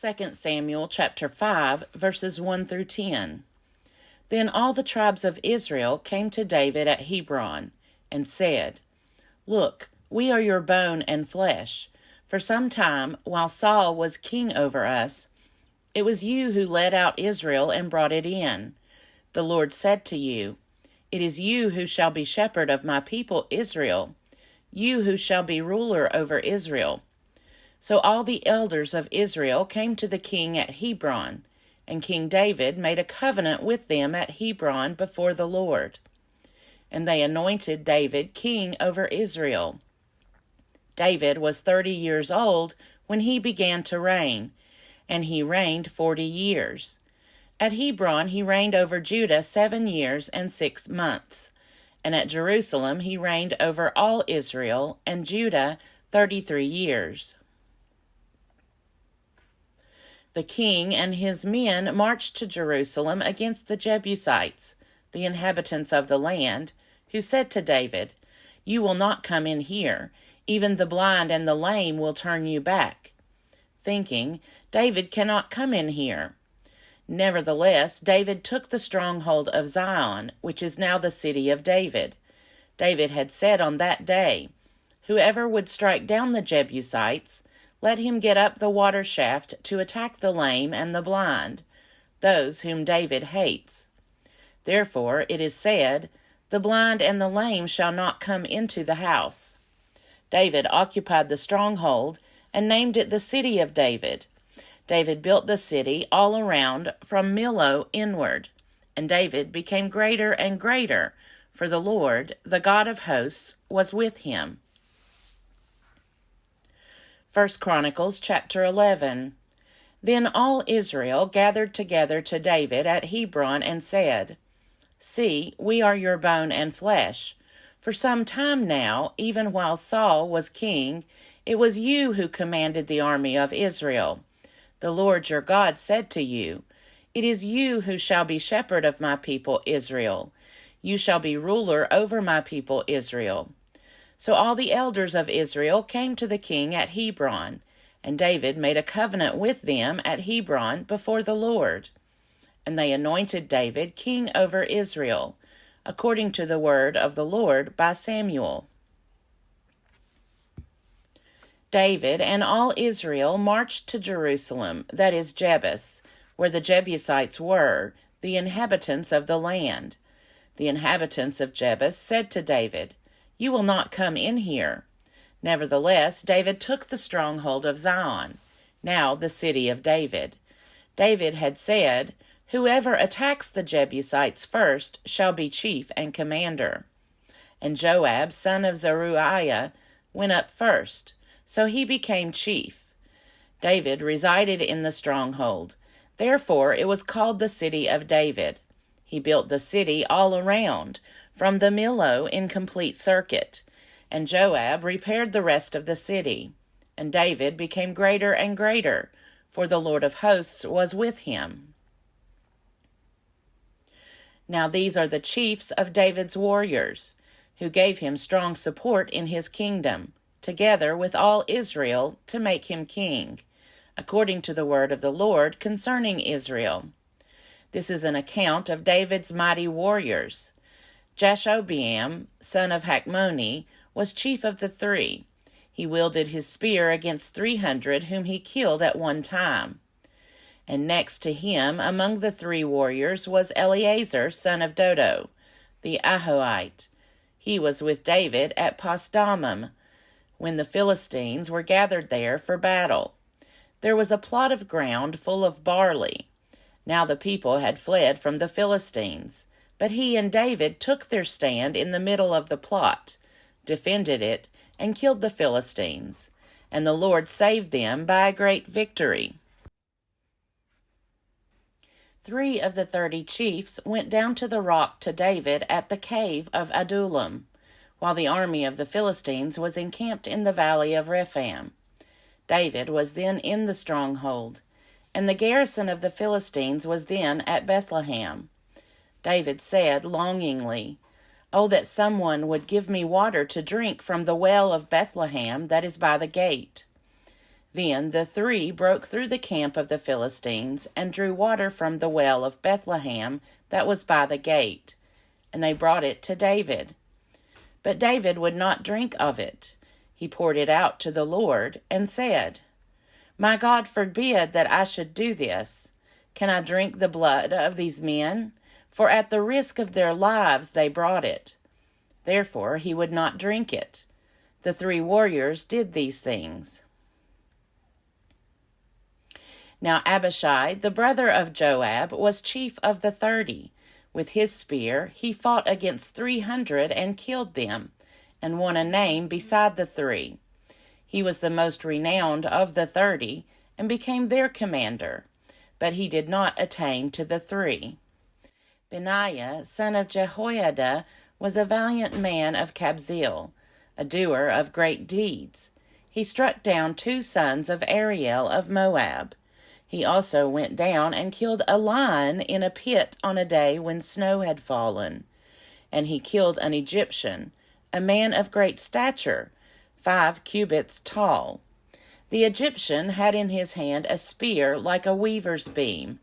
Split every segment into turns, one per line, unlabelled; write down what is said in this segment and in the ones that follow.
2 Samuel chapter 5, verses 1 through 10. Then all the tribes of Israel came to David at Hebron and said, "Look, we are your bone and flesh. For some time, while Saul was king over us, it was you who led out Israel and brought it in. The Lord said to you, 'It is you who shall be shepherd of my people Israel, you who shall be ruler over Israel.' So all the elders of Israel came to the king at Hebron, and King David made a covenant with them at Hebron before the Lord. And they anointed David king over Israel. David was 30 years old when he began to reign, and he reigned 40 years. At Hebron he reigned over Judah 7 years and 6 months, and at Jerusalem he reigned over all Israel and Judah 33 years. The king and his men marched to Jerusalem against the Jebusites, the inhabitants of the land, who said to David, "You will not come in here. Even the blind and the lame will turn you back," thinking, "David cannot come in here." Nevertheless, David took the stronghold of Zion, which is now the city of David. David had said on that day, "Whoever would strike down the Jebusites, let him get up the water shaft to attack the lame and the blind, those whom David hates." Therefore it is said, "The blind and the lame shall not come into the house." David occupied the stronghold and named it the city of David. David built the city all around from Millo inward, and David became greater and greater, for the Lord, the God of hosts, was with him. 1 Chronicles chapter 11. Then all Israel gathered together to David at Hebron and said, "See, we are your bone and flesh. For some time now, even while Saul was king, it was you who commanded the army of Israel. The Lord your God said to you, 'It is you who shall be shepherd of my people Israel. You shall be ruler over my people Israel.' So all the elders of Israel came to the king at Hebron, and David made a covenant with them at Hebron before the Lord. And they anointed David king over Israel, according to the word of the Lord by Samuel. David and all Israel marched to Jerusalem, that is Jebus, where the Jebusites were, the inhabitants of the land. The inhabitants of Jebus said to David, "You will not come in here." Nevertheless, David took the stronghold of Zion, now the city of David. David had said, "Whoever attacks the Jebusites first shall be chief and commander." And Joab, son of Zeruiah, went up first, so he became chief. David resided in the stronghold. Therefore it was called the city of David. He built the city all around, from the Millo in complete circuit, and Joab repaired the rest of the city. And David became greater and greater, for the Lord of hosts was with him. Now these are the chiefs of David's warriors, who gave him strong support in his kingdom, together with all Israel, to make him king, according to the word of the Lord concerning Israel. This is an account of David's mighty warriors. Jashobeam, son of Hachmoni, was chief of the 3. He wielded his spear against 300 whom he killed at one time. And next to him among the 3 warriors was Eleazar, son of Dodo, the Ahohite. He was with David at Pasdammim, when the Philistines were gathered there for battle. There was a plot of ground full of barley. Now the people had fled from the Philistines, but he and David took their stand in the middle of the plot, defended it, and killed the Philistines, and the Lord saved them by a great victory. 3 of the 30 chiefs went down to the rock to David at the cave of Adullam, while the army of the Philistines was encamped in the valley of Rephaim. David was then in the stronghold, and the garrison of the Philistines was then at Bethlehem. David said longingly, "Oh, that someone would give me water to drink from the well of Bethlehem that is by the gate." Then the three broke through the camp of the Philistines and drew water from the well of Bethlehem that was by the gate, and they brought it to David. But David would not drink of it. He poured it out to the Lord and said, "My God forbid that I should do this. Can I drink the blood of these men? For at the risk of their lives they brought it." Therefore he would not drink it. The three warriors did these things. Now Abishai, the brother of Joab, was chief of the 30. With his spear he fought against 300 and killed them, and won a name beside the three. He was the most renowned of the 30, and became their commander, but he did not attain to the three. Benaiah, son of Jehoiada, was a valiant man of Kabzeel, a doer of great deeds. He struck down 2 sons of Ariel of Moab. He also went down and killed a lion in a pit on a day when snow had fallen. And he killed an Egyptian, a man of great stature, 5 cubits tall. The Egyptian had in his hand a spear like a weaver's beam.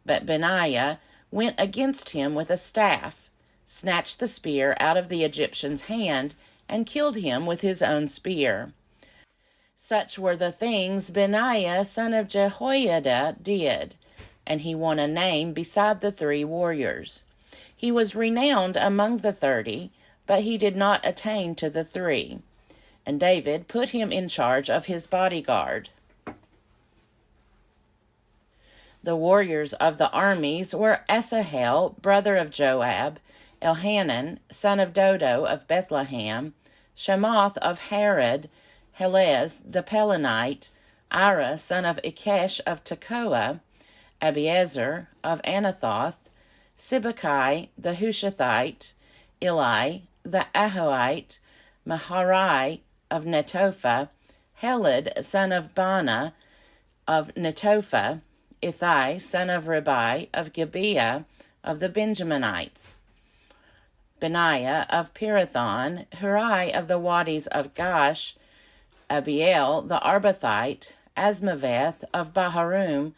But Benaiah went against him with a staff, snatched the spear out of the Egyptian's hand, and killed him with his own spear. Such were the things Benaiah son of Jehoiada did, and he won a name beside the three warriors. He was renowned among the 30, but he did not attain to the three. And David put him in charge of his bodyguard. The warriors of the armies were Asahel, brother of Joab, Elhanan, son of Dodo of Bethlehem, Shemoth of Harod, Helez the Pelonite, Ira son of Ikesh of Tekoa, Abiezer of Anathoth, Sibbecai the Hushathite, Eli the Ahoite, Maharai of Netophah, Heled son of Bana of Netophah, Ithai son of Ribai of Gibeah of the Benjaminites, Benaiah of Pirathon, Hurai of the Wadis of Gash, Abiel the Arbathite, Asmaveth of Baharum,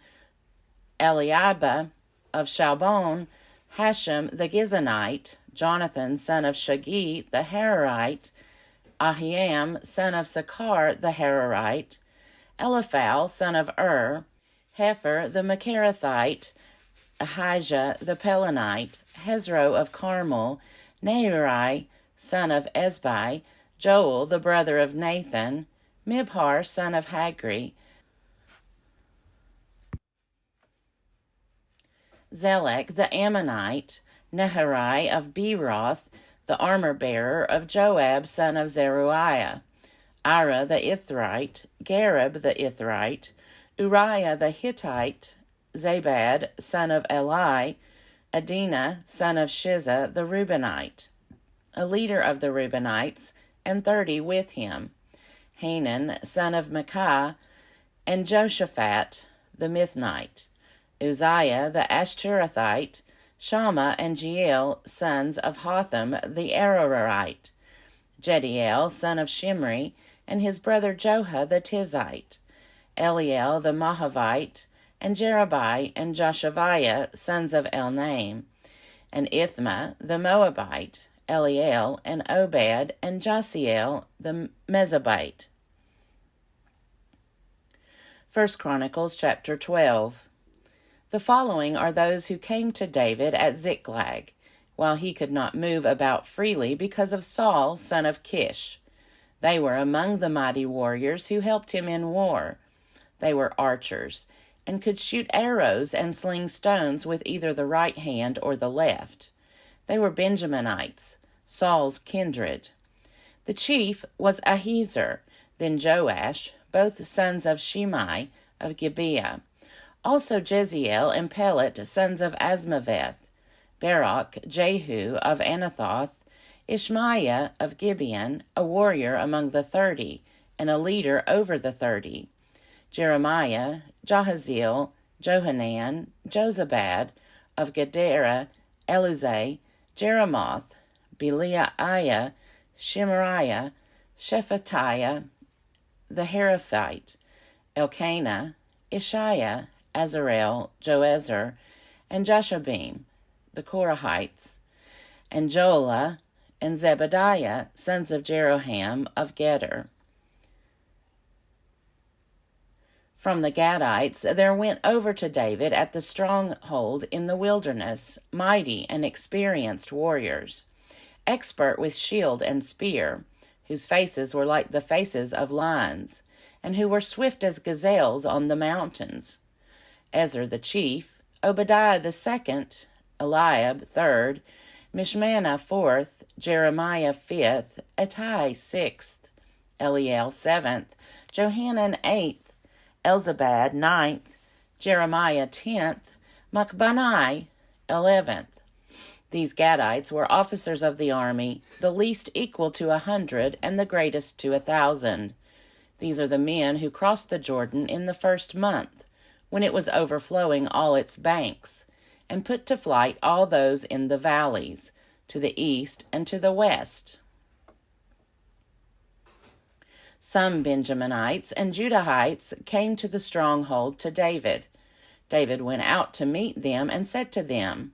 Eliabah of Shalbon, Hashem the Gizonite, Jonathan son of Shagi the Hararite, Ahiam son of Sakar the Hararite, Eliphal son of Hefer the Macherathite, Ahijah the Pelonite, Hezro of Carmel, Nehuri son of Ezbai, Joel the brother of Nathan, Mibhar son of Hagri, Zelek the Ammonite, Neharai of Beeroth, the armor-bearer of Joab son of Zeruiah, Ira the Ithrite, Gareb the Ithrite, Uriah the Hittite, Zabad son of Eli, Adina son of Shiza the Reubenite, a leader of the Reubenites, and 30 with him, Hanan son of Micah, and Joshaphat the Mithnite, Uzziah the Ashtorethite, Shammah and Jeiel sons of Hotham the Ararite, Jediel son of Shimri, and his brother Joha the Tizite, Eliel the Mahavite, and Jerubai and Joshaviah sons of Elnaim, and Ithma the Moabite, Eliel and Obed and Jasiel the Mezabite. 1 Chronicles chapter 12. The following are those who came to David at Ziklag, while he could not move about freely because of Saul, son of Kish. They were among the mighty warriors who helped him in war. They were archers, and could shoot arrows and sling stones with either the right hand or the left. They were Benjaminites, Saul's kindred. The chief was Ahiezer, then Joash, both sons of Shimei of Gibeah. Also Jeziel and Pelet, sons of Asmaveth, Barak, Jehu of Anathoth, Ishmaiah of Gibeon, a warrior among the 30, and a leader over the 30, Jeremiah, Jahaziel, Johanan, Jozabad of Gedera, Eluzai, Jeremoth, Beliaiah, Shemariah, Shephatiah, the Heraphite, Elkanah, Ishiah, Azarel, Joezer, and Jashobeam, the Korahites, and Joelah, and Zebadiah, sons of Jeroham of Geder. From the Gadites there went over to David at the stronghold in the wilderness mighty and experienced warriors, expert with shield and spear, whose faces were like the faces of lions, and who were swift as gazelles on the mountains. Ezer the chief, Obadiah the second, Eliab third, Mishmannah fourth, Jeremiah fifth, Attai sixth, Eliel seventh, Johanan eighth, Elzabad ninth, Jeremiah 10th, Machbanai 11th. These Gadites were officers of the army, the least equal to 100 and the greatest to 1,000. These are the men who crossed the Jordan in the first month, when it was overflowing all its banks, and put to flight all those in the valleys, to the east and to the west. Some Benjaminites and Judahites came to the stronghold to David. David went out to meet them and said to them,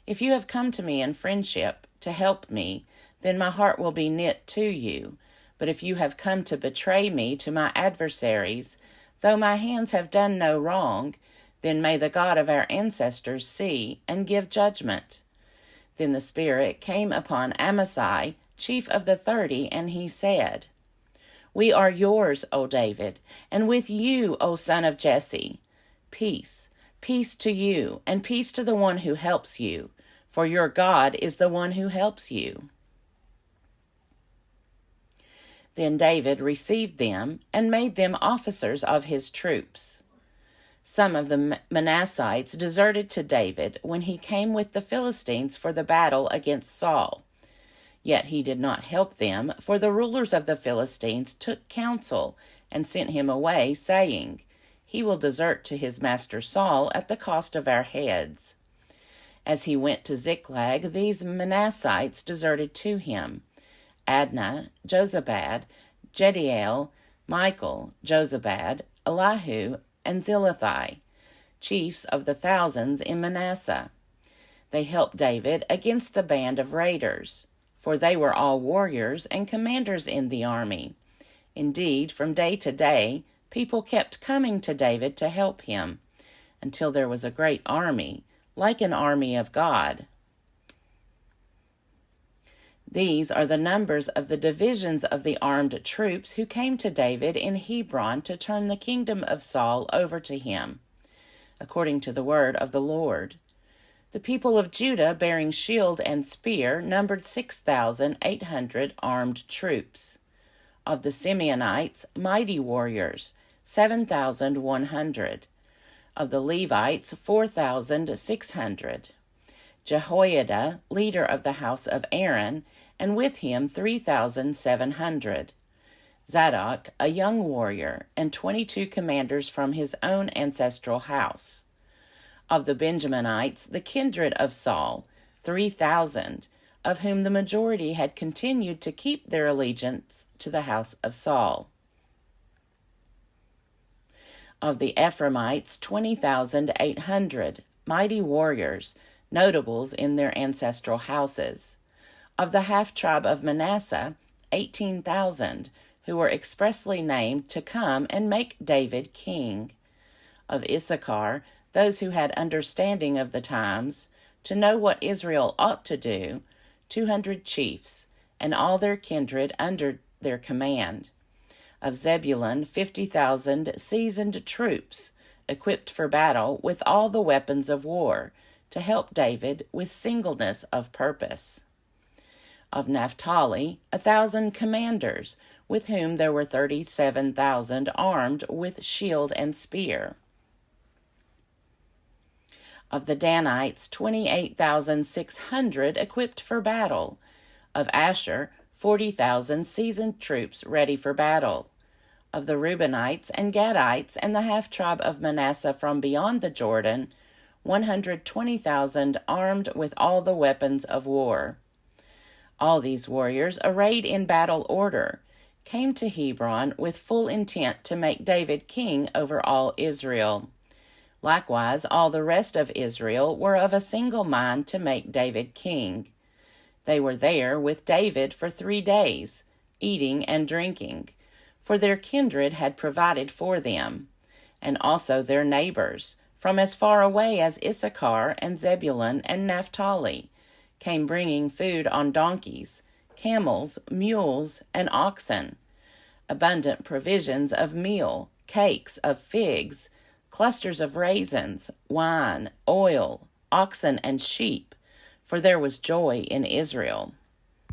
"If you have come to me in friendship, to help me, then my heart will be knit to you. But if you have come to betray me to my adversaries, though my hands have done no wrong, then may the God of our ancestors see and give judgment." Then the Spirit came upon Amasai, chief of the 30, and he said, "We are yours, O David, and with you, O son of Jesse. Peace, peace to you, and peace to the one who helps you, for your God is the one who helps you." Then David received them and made them officers of his troops. Some of the Manassites deserted to David when he came with the Philistines for the battle against Saul. Yet he did not help them, for the rulers of the Philistines took counsel and sent him away, saying, "He will desert to his master Saul at the cost of our heads." As he went to Ziklag, these Manassites deserted to him: Adnah, Jozabad, Jediel, Michael, Jozabad, Elihu, and Zilithai, chiefs of the thousands in Manasseh. They helped David against the band of raiders, for they were all warriors and commanders in the army. Indeed, from day to day, people kept coming to David to help him, until there was a great army, like an army of God. These are the numbers of the divisions of the armed troops who came to David in Hebron to turn the kingdom of Saul over to him, according to the word of the Lord. The people of Judah, bearing shield and spear, numbered 6,800 armed troops. Of the Simeonites, mighty warriors, 7,100. Of the Levites, 4,600. Jehoiada, leader of the house of Aaron, and with him 3,700. Zadok, a young warrior, and 22 commanders from his own ancestral house. Of the Benjaminites, the kindred of Saul, 3,000, of whom the majority had continued to keep their allegiance to the house of Saul. Of the Ephraimites, 20,800, mighty warriors, notables in their ancestral houses. Of the half-tribe of Manasseh, 18,000, who were expressly named to come and make David king. Of Issachar, those who had understanding of the times, to know what Israel ought to do, 200 chiefs, and all their kindred under their command. Of Zebulun, 50,000 seasoned troops, equipped for battle with all the weapons of war, to help David with singleness of purpose. Of Naphtali, 1,000 commanders, with whom there were 37,000 armed with shield and spear. Of the Danites, 28,600 equipped for battle. Of Asher, 40,000 seasoned troops ready for battle. Of the Reubenites and Gadites and the half-tribe of Manasseh from beyond the Jordan, 120,000 armed with all the weapons of war. All these warriors arrayed in battle order, came to Hebron with full intent to make David king over all Israel. Likewise, all the rest of Israel were of a single mind to make David king. They were there with David for 3 days, eating and drinking, for their kindred had provided for them, and also their neighbors, from as far away as Issachar and Zebulun and Naphtali, came bringing food on donkeys, camels, mules, and oxen, abundant provisions of meal, cakes of figs, clusters of raisins, wine, oil, oxen, and sheep, for there was joy in Israel.